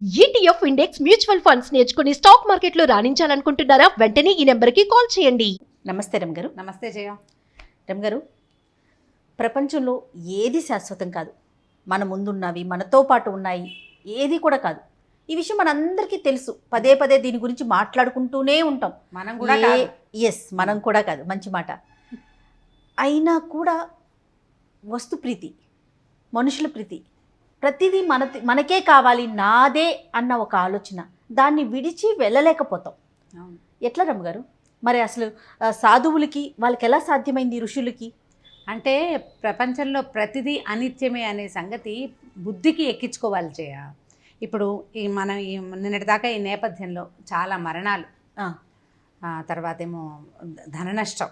ETF index mutual funds నేర్చుకుని stock మార్కెట్లో రాణించాలనుకుంటున్నారా? వెంటనే ఈ నెంబర్కి కాల్ చేయండి. నమస్తే రమ్ గారు. నమస్తే జయ. రమ్ గారు, ప్రపంచంలో ఏది శాశ్వతం కాదు. మన ముందున్నవి, మనతో పాటు ఉన్నాయి, ఏది కూడా కాదు. ఈ విషయం మనందరికీ తెలుసు. పదే పదే దీని గురించి మాట్లాడుకుంటూనే ఉంటాం. మనం కూడా కాదు. మనం కూడా కాదు, మంచి మాట. అయినా కూడా వస్తు ప్రీతి, మనుషుల ప్రీతి, ప్రతిదీ మనకే కావాలి, నాదే అన్న ఒక ఆలోచన, దాన్ని విడిచి వెళ్ళలేకపోతాం. ఎట్లా రమ్మ గారు? మరి అసలు సాధువులకి వాళ్ళకి ఎలా సాధ్యమైంది, ఋషులకి? అంటే ప్రపంచంలో ప్రతిదీ అనిత్యమే అనే సంగతి బుద్ధికి ఎక్కించుకోవాలి చేయ. ఇప్పుడు మనం నిన్నటిదాకా ఈ నేపథ్యంలో చాలా మరణాలు, తర్వాత ఏమో ధన నష్టం,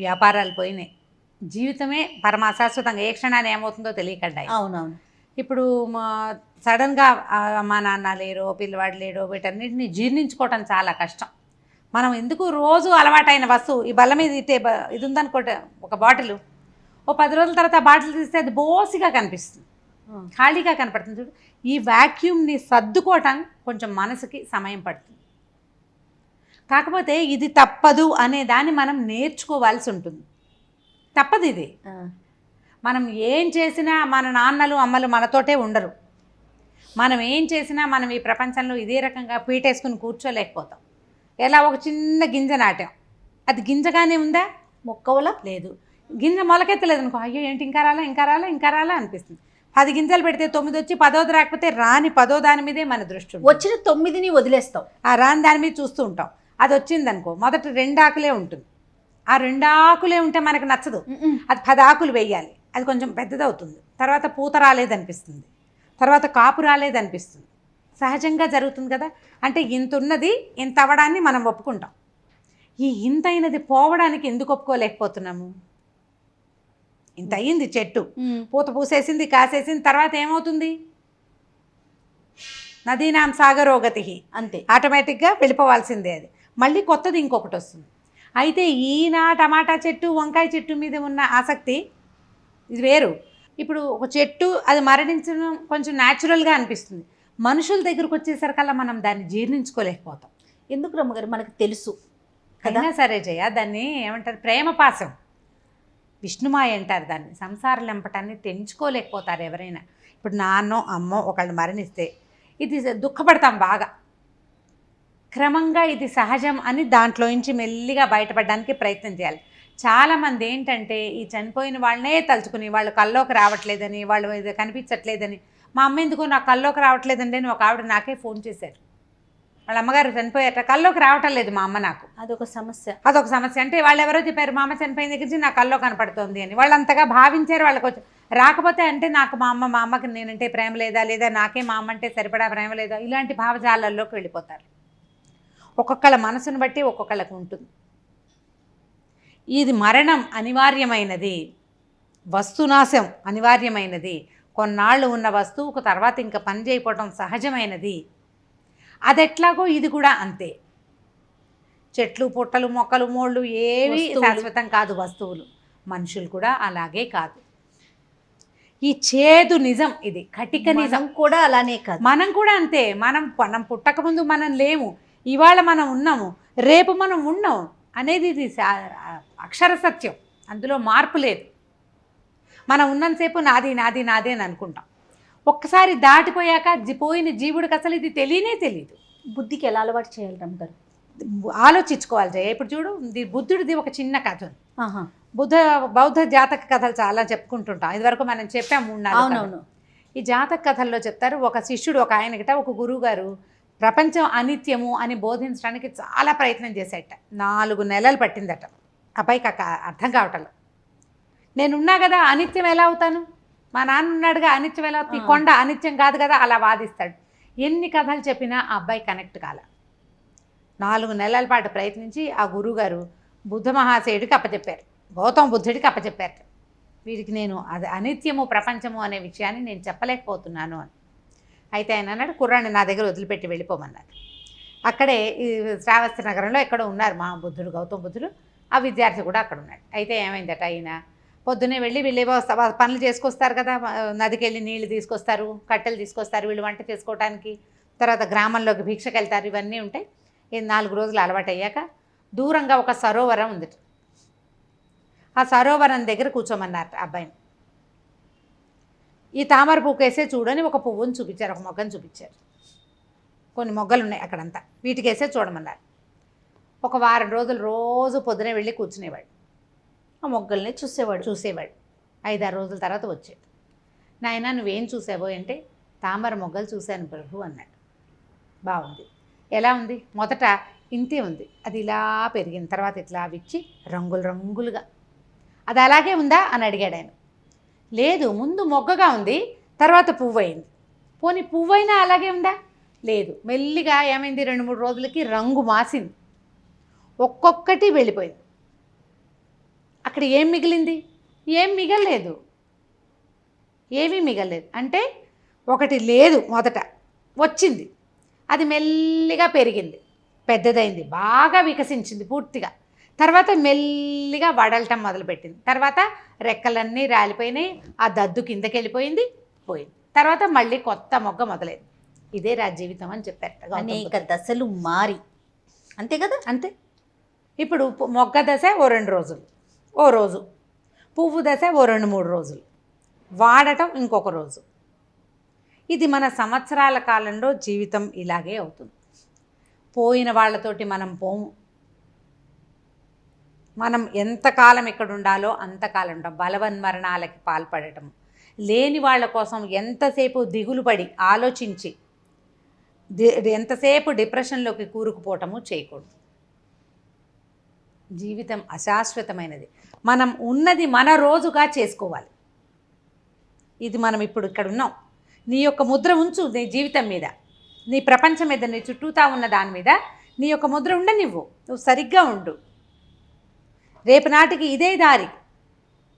వ్యాపారాలు పోయినాయి, జీవితమే పరమ అశాశ్వతంగా ఏ క్షణాన్ని ఏమవుతుందో తెలియకడ్డాయి. అవునవును. ఇప్పుడు సడన్గా మా నాన్న లేరో, పిల్లవాడు లేడో, వీటన్నిటిని జీర్ణించుకోవటం చాలా కష్టం. మనం ఎందుకు రోజు అలవాటైన వస్తువు, ఈ బల్ల మీద ఇది ఉందనుకోట, ఒక బాటిల్, ఓ 10 రోజుల తర్వాత ఆ బాటిల్ తీస్తే అది బోసిగా కనిపిస్తుంది, ఖాళీగా కనపడుతుంది. చూడు, ఈ వ్యాక్యూమ్ని సర్దుకోవటం కొంచెం మనసుకి సమయం పడుతుంది. కాకపోతే ఇది తప్పదు అనే దాన్ని మనం నేర్చుకోవాల్సి ఉంటుంది. తప్పదు ఇది. మనం ఏం చేసినా మన నాన్నలు అమ్మలు మనతోటే ఉండరు. మనం ఏం చేసినా మనం ఈ ప్రపంచంలో ఇదే రకంగా పీటేసుకుని కూర్చోలేకపోతాం. ఎలా ఒక చిన్న గింజ నాటాం, అది గింజగానే ఉందా? మొక్కవల లేదు. గింజ మొలకెత్తలేదు అనుకో, అయ్యో ఏంటి ఇంకా రాలా ఇంకా రాలా ఇంకా రాలా అనిపిస్తుంది. 10 గింజలు పెడితే 9 వచ్చి 10వ రాకపోతే రాని 10వ దాని మీదే మన దృష్టి ఉంటుంది. వచ్చిన 9ని వదిలేస్తాం, ఆ రాని దాని మీద చూస్తూ ఉంటాం. అది వచ్చిందనుకో, మొదట 2 ఆకులే ఉంటుంది. ఆ 2 ఆకులే ఉంటే మనకు నచ్చదు, అది 10 ఆకులు వేయాలి. అది కొంచెం పెద్దదవుతుంది. తర్వాత పూత రాలేదనిపిస్తుంది, తర్వాత కాపు రాలేదనిపిస్తుంది. సహజంగా జరుగుతుంది కదా. అంటే ఇంత ఉన్నది ఇంత అవ్వడాన్ని మనం ఒప్పుకుంటాం. ఈ ఇంత అయినది పోవడానికి ఎందుకు ఒప్పుకోలేకపోతున్నాము? ఇంత అయ్యింది, చెట్టు పూత పూసేసింది, కాసేసింది, తర్వాత ఏమవుతుంది? నదీనాం సాగరోగతి, అంతే, ఆటోమేటిక్గా వెళ్ళిపోవాల్సిందే. అది మళ్ళీ కొత్తది ఇంకొకటి వస్తుంది. అయితే ఈయన టమాటా చెట్టు, వంకాయ చెట్టు మీద ఉన్న ఆసక్తి ఇది వేరు. ఇప్పుడు ఒక చెట్టు అది మరణించడం కొంచెం న్యాచురల్గా అనిపిస్తుంది. మనుషుల దగ్గరకు వచ్చేసరికల్లా మనం దాన్ని జీర్ణించుకోలేకపోతాం. ఎందుకు రమ్మగారు? మనకు తెలుసు కదా. సరే జయ, దాన్ని ఏమంటారు? ప్రేమపాసం, విష్ణుమాయ అంటారు దాన్ని. సంసారం లెంపటాన్ని తెంచుకోలేకపోతారు ఎవరైనా. ఇప్పుడు నాన్నో అమ్మో ఒకళ్ళు మరణిస్తే ఇది దుఃఖపడతాం బాగా. క్రమంగా ఇది సహజం అని దాంట్లోంచి మెల్లిగా బయటపడడానికి ప్రయత్నం చేయాలి. చాలామంది ఏంటంటే ఈ చనిపోయిన వాళ్ళనే తలుచుకుని, వాళ్ళు కల్లోకి రావట్లేదని, వాళ్ళు ఇది కనిపించట్లేదని, మా అమ్మ ఎందుకో నాకు కల్లోకి రావట్లేదండి అని ఒక ఆవిడ నాకే ఫోన్ చేశారు. వాళ్ళ అమ్మగారు చనిపోయారట, కల్లోకి రావటం లేదు మా అమ్మ నాకు. అదొక సమస్య. అంటే వాళ్ళు ఎవరో చెప్పారు, మా అమ్మ చనిపోయిన దగ్గర నుంచి నాకు కల్లో కనపడుతుంది అని. వాళ్ళు అంతగా భావించారు. వాళ్ళకి రాకపోతే అంటే నాకు మా అమ్మకి నేనంటే ప్రేమ లేదా, లేదా నాకే మా అమ్మ అంటే సరిపడా ప్రేమ లేదా, ఇలాంటి భావజాలల్లోకి వెళ్ళిపోతారు. ఒక్కొక్కళ్ళ మనసును బట్టి ఒక్కొక్కళ్ళకు ఉంటుంది. ఇది మరణం అనివార్యమైనది, వస్తునాశం అనివార్యమైనది. కొన్నాళ్ళు ఉన్న వస్తువుకు తర్వాత ఇంకా పని చేయకపోవటం సహజమైనది. అది ఎట్లాగో ఇది కూడా అంతే. చెట్లు, పుట్టలు, మొక్కలు, మోళ్ళు ఏవి శాశ్వతం కాదు. వస్తువులు, మనుషులు కూడా అలాగే కాదు. ఈ చేదు నిజం, ఇది కటిక నిజం కూడా అలానే కాదు. మనం కూడా అంతే. మనం పుట్టకముందు మనం లేము, ఇవాళ మనం ఉన్నాము, రేపు మనం ఉన్నాము అనేది ఇది అక్షర సత్యం. అందులో మార్పు లేదు. మనం ఉన్నంతసేపు నాది నాది నాది అని అనుకుంటాం. ఒక్కసారి దాటిపోయాక పోయిన జీవుడికి అసలు ఇది తెలియదు. బుద్ధికి ఎలా అలవాటు చేయాలి రమ్ గారు? ఆలోచించుకోవాలి జయ. ఇప్పుడు చూడు, బుద్ధుడిది ఒక చిన్న కథ ఉంది. బౌద్ధ జాతక కథలు చాలా చెప్పుకుంటుంటాం. ఇదివరకు మనం చెప్పాం 3-4. ఈ జాతక కథల్లో చెప్తారు, ఒక శిష్యుడు ఒక ఆయనకిట ఒక గురువు గారు ప్రపంచం అనిత్యము అని బోధించడానికి చాలా ప్రయత్నం చేసేట. 4 నెలలు పట్టిందట. అబ్బాయికి అర్థం కావటంలో. నేనున్నా కదా, అనిత్యం ఎలా అవుతాను? మా నాన్న ఉన్నాడుగా, అనిత్యం ఎలా అవుతుంది? ఈ కొండ అనిత్యం కాదు కదా, అలా వాదిస్తాడు. ఎన్ని కథలు చెప్పినా ఆ అబ్బాయి కనెక్ట్ కాల. 4 నెలల పాటు ప్రయత్నించి ఆ గురువుగారు బుద్ధ మహాశయుడికి అప్పచెప్పారు, గౌతమ బుద్ధుడికి అప్పచెప్పారు. వీడికి నేను అది అనిత్యము ప్రపంచము అనే విషయాన్ని నేను చెప్పలేకపోతున్నాను అని. అయితే ఆయన అన్నాడు, కుర్రాన్ని నా దగ్గర వదిలిపెట్టి వెళ్ళిపోమన్నారు. అక్కడే ఈ శ్రావస్తి నగరంలో ఎక్కడో ఉన్నారు మా బుద్ధుడు, గౌతమ బుద్ధుడు. ఆ విద్యార్థి కూడా అక్కడ ఉన్నాడు. అయితే ఏమైందట, ఆయన పొద్దున్నే వెళ్ళి వీళ్ళేవో పనులు చేసుకొస్తారు కదా, నదికి వెళ్ళి నీళ్లు తీసుకొస్తారు, కట్టెలు తీసుకొస్తారు వీళ్ళు వంట చేసుకోవడానికి. తర్వాత గ్రామంలోకి భిక్షకు వెళ్తారు, ఇవన్నీ ఉంటాయి. ఈ 4 రోజులు అలవాటు అయ్యాక దూరంగా ఒక సరోవరం ఉంది. ఆ సరోవరం దగ్గర కూర్చోమన్నారు అబ్బాయిని. ఈ తామర పువ్వుకేసే చూడని ఒక పువ్వుని చూపించారు, ఒక మొగ్గను చూపించారు. కొన్ని మొగ్గలు ఉన్నాయి అక్కడంతా, వీటికేసే చూడమన్నారు. ఒక వారం రోజులు రోజు పొద్దునే వెళ్ళి కూర్చునేవాడు, ఆ మొగ్గల్ని చూసేవాడు. 5-6 రోజుల తర్వాత వచ్చాడు. నాయన నువ్వేం చూసావో అంటే, తామర మొగ్గలు చూశాను ప్రభు అన్నాడు. బాగుంది. ఎలా ఉంది? మొదట ఇంతే ఉంది, అది ఇలా పెరిగిన తర్వాత ఇట్లా విచ్చి రంగులు రంగులుగా, అది అలాగే ఉందా అని అడిగాడు ఆయన. లేదు, ముందు మొగ్గగా ఉంది, తర్వాత పువ్వు అయింది. పోనీ పువ్వు అయినా అలాగే ఉందా? లేదు, మెల్లిగా ఏమైంది, 2-3 రోజులకి రంగు మాసింది, ఒక్కొక్కటి వెళ్ళిపోయింది. అక్కడ ఏం మిగిలింది? ఏం మిగలలేదు, ఏమీ మిగలలేదు. అంటే ఒకటి లేదు, మొదట వచ్చింది, అది మెల్లిగా పెరిగింది, పెద్దదైంది, బాగా వికసించింది పూర్తిగా. తర్వాత మెల్లిగా వడలటం మొదలుపెట్టింది. తర్వాత రెక్కలన్నీ రాలిపోయినాయి, ఆ దద్దు కిందకి వెళ్ళిపోయింది, పోయింది. తర్వాత మళ్ళీ కొత్త మొగ్గ మొదలైంది. ఇదే జీవితం అని చెప్పారు. అనేక దశలు మారి, అంతే కదా? అంతే. ఇప్పుడు మొగ్గ దశ ఓ 2 రోజులు, ఓ రోజు. పువ్వు దశ ఓ 2-3 రోజులు, వాడటం ఇంకొక రోజు. ఇది మన సంవత్సరాల కాలంలో జీవితం ఇలాగే అవుతుంది. పోయిన వాళ్ళతోటి మనం పోము. మనం ఎంతకాలం ఇక్కడ ఉండాలో అంతకాలం ఉంటాం. బలవన్మరణాలకి పాల్పడటం, లేని వాళ్ళ కోసం ఎంతసేపు దిగులు పడి ఆలోచించి ఎంతసేపు డిప్రెషన్లోకి కూరుకుపోవటము చేయకూడదు. జీవితం అశాశ్వతమైనది. మనం ఉన్నది మన రోజుగా చేసుకోవాలి. ఇది మనం ఇప్పుడు ఇక్కడ ఉన్నాం. నీ యొక్క ముద్ర ఉంచు నీ జీవితం మీద, నీ ప్రపంచం మీద, నీ చుట్టూతా ఉన్న దాని మీద నీ యొక్క ముద్ర ఉండనివ్వు. నువ్వు సరిగ్గా ఉండు. రేపు నాటికి ఇదే దారి.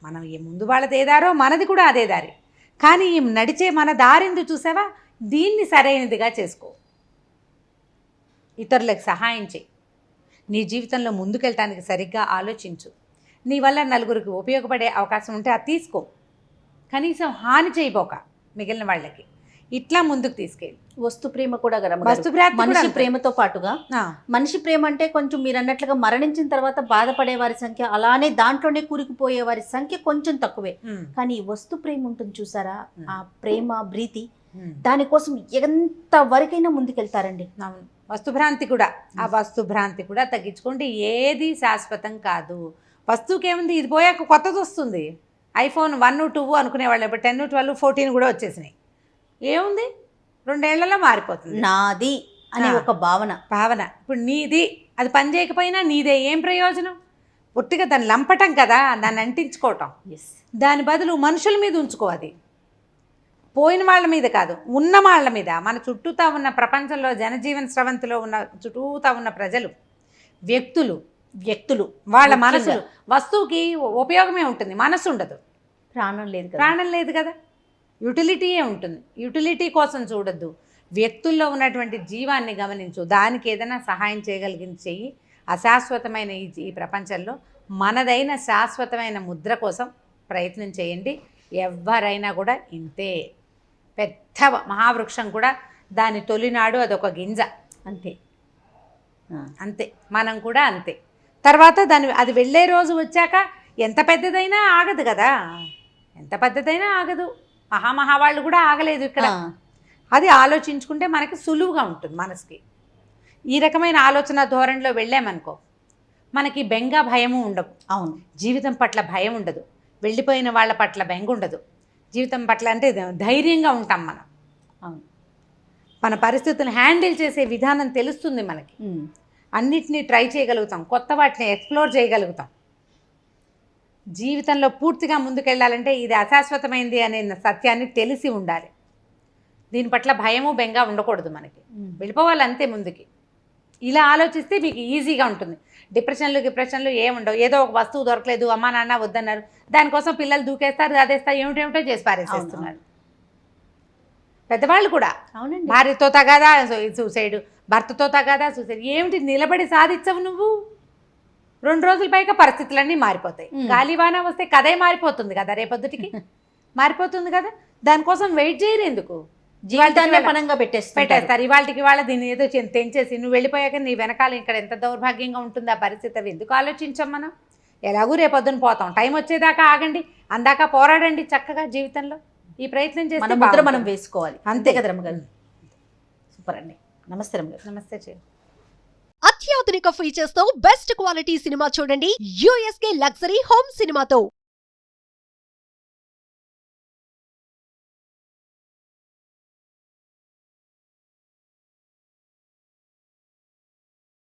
మనం ఈ ముందు వాళ్ళది ఏ దారో మనది కూడా అదే దారి. కానీ ఈ నడిచే మన దారింది చూసావా, దీన్ని సరైనదిగా చేసుకో. ఇతరులకు సహాయం చేయి. నీ జీవితంలో ముందుకెళ్ళటానికి సరిగ్గా ఆలోచించు. నీ వల్ల నలుగురికి ఉపయోగపడే అవకాశం ఉంటే అది తీసుకో. కనీసం హాని చేయబోక మిగిలిన వాళ్ళకి. ఇట్లా ముందుకు తీసుకెళ్ళి. వస్తు ప్రేమ కూడా కదా, మనిషి ప్రేమతో పాటుగా మనిషి ప్రేమ అంటే కొంచెం మీరు అన్నట్లుగా మరణించిన తర్వాత బాధపడే వారి సంఖ్య, అలానే దాంట్లోనే కూరుకుపోయే వారి సంఖ్య కొంచెం తక్కువే. కానీ వస్తు ప్రేమ ఉంటుంది చూసారా, ఆ ప్రేమ ప్రీతి, దానికోసం ఎంత వరకైనా ముందుకెళ్తారండి. వస్తుభ్రాంతి కూడా, ఆ వస్తుభ్రాంతి కూడా తగ్గించుకోండి. ఏది శాశ్వతం కాదు. వస్తువుకి ఏముంది, ఇది పోయాక కొత్తది వస్తుంది. ఐఫోన్ 1, 2 అనుకునేవాళ్ళు ఇప్పుడు 10, 12, 14 కూడా వచ్చేసినాయి. ఏముంది, 2 ఏళ్లలో మారిపోతుంది. నాది అనే ఒక భావన. ఇప్పుడు నీది, అది పని చేయకపోయినా నీదే. ఏం ప్రయోజనం? ఒట్టిగా దాన్ని లంపటం కదా, దాన్ని అంటించుకోవటం. దాని బదులు మనుషుల మీద ఉంచుకో. అది పోయిన వాళ్ళ మీద కాదు, ఉన్న వాళ్ళ మీద. మన చుట్టూతా ఉన్న ప్రపంచంలో జనజీవన స్రవంతిలో ఉన్న చుట్టూతా ఉన్న ప్రజలు, వ్యక్తులు వాళ్ళ మనసులు. వస్తువుకి ఉపయోగమే ఉంటుంది, మనసు ఉండదు, ప్రాణం లేదు కదా. యుటిలిటీయే ఉంటుంది. యుటిలిటీ కోసం చూడొద్దు, వ్యక్తుల్లో ఉన్నటువంటి జీవాన్ని గమనించు. దానికి ఏదైనా సహాయం చేయగలిగింది చెయ్యి. అశాశ్వతమైన ఈ ప్రపంచంలో మనదైన శాశ్వతమైన ముద్ర కోసం ప్రయత్నం చేయండి. ఎవరైనా కూడా ఇంతే. పెద్ద మహావృక్షం కూడా దాని తొలినాడు అదొక గింజ, అంతే. మనం కూడా అంతే. తర్వాత అది వెళ్ళే రోజు వచ్చాక ఎంత పెద్దదైనా ఆగదు కదా, ఎంత పెద్దదైనా ఆగదు. మహామహావాళ్ళు కూడా ఆగలేదు ఇక్కడ. అది ఆలోచించుకుంటే మనకి సులువుగా ఉంటుంది మనసుకి. ఈ రకమైన ఆలోచన ధోరణిలో వెళ్ళామనుకో, మనకి బెంగ భయము ఉండవు. అవును, జీవితం పట్ల భయం ఉండదు, వెళ్ళిపోయిన వాళ్ళ పట్ల బెంగ ఉండదు. జీవితం పట్ల అంటే ధైర్యంగా ఉంటాం మనం. అవును, మన పరిస్థితులను హ్యాండిల్ చేసే విధానం తెలుస్తుంది మనకి. అన్నిటినీ ట్రై చేయగలుగుతాం, కొత్త వాటిని ఎక్స్ప్లోర్ చేయగలుగుతాం. జీవితంలో పూర్తిగా ముందుకెళ్ళాలంటే ఇది అశాశ్వతమైంది అనే సత్యాన్ని తెలిసి ఉండాలి. దీని పట్ల భయము బెంగ ఉండకూడదు మనకి. వెళ్ళిపోవాలి అంతే ముందుకి. ఇలా ఆలోచిస్తే మీకు ఈజీగా ఉంటుంది. డిప్రెషన్లు ఏముండవు. ఏదో ఒక వస్తువు దొరకలేదు, అమ్మా నాన్న వద్దన్నారు, దానికోసం పిల్లలు దూకేస్తారు, అదేస్తారు, ఏమిటేమిటో చేసి పారేసేస్తున్నారు. పెద్దవాళ్ళు కూడా అవునండి, భార్యతో తగాదా సూసైడ్, భర్తతో తగాదా సూసైడ్. ఏమిటి నిలబడి సాధించవు నువ్వు? 2 రోజుల పైగా పరిస్థితులన్నీ మారిపోతాయి. గాలివాన వస్తే కథే మారిపోతుంది కదా, రేపొద్దుటికి మారిపోతుంది కదా. దానికోసం వెయిట్ చేయరు ఎందుకు? జీవితాన్ని పణంగా పెట్టేస్తారు. పెట్టేస్తారు. ఇవాళకి వాళ్ళ దీన్ని ఏదో తెంచేసి నువ్వు వెళ్ళిపోయాక నీ వెనకాల ఇక్కడ ఎంత దౌర్భాగ్యంగా ఉంటుంది ఆ పరిస్థితి. అవి ఎందుకు ఆలోచించాం మనం? ఎలాగూ రేపొద్దున పోతాం, టైం వచ్చేదాకా ఆగండి, అందాక పోరాడండి చక్కగా జీవితంలో. ఈ ప్రయత్నం చేస్తే మన ముద్ర మనం వేసుకోవాలి. అంతే కదా రమ్మగారు? సూపర్ అండి. నమస్తే రమ్మగారు. నమస్తే చెయ్యి. అత్యాధునిక ఫీచర్స్ తో బెస్ట్ క్వాలిటీ సినిమా చూడండి యూఎస్కే లగ్జరీ హోమ్ సినిమాతో.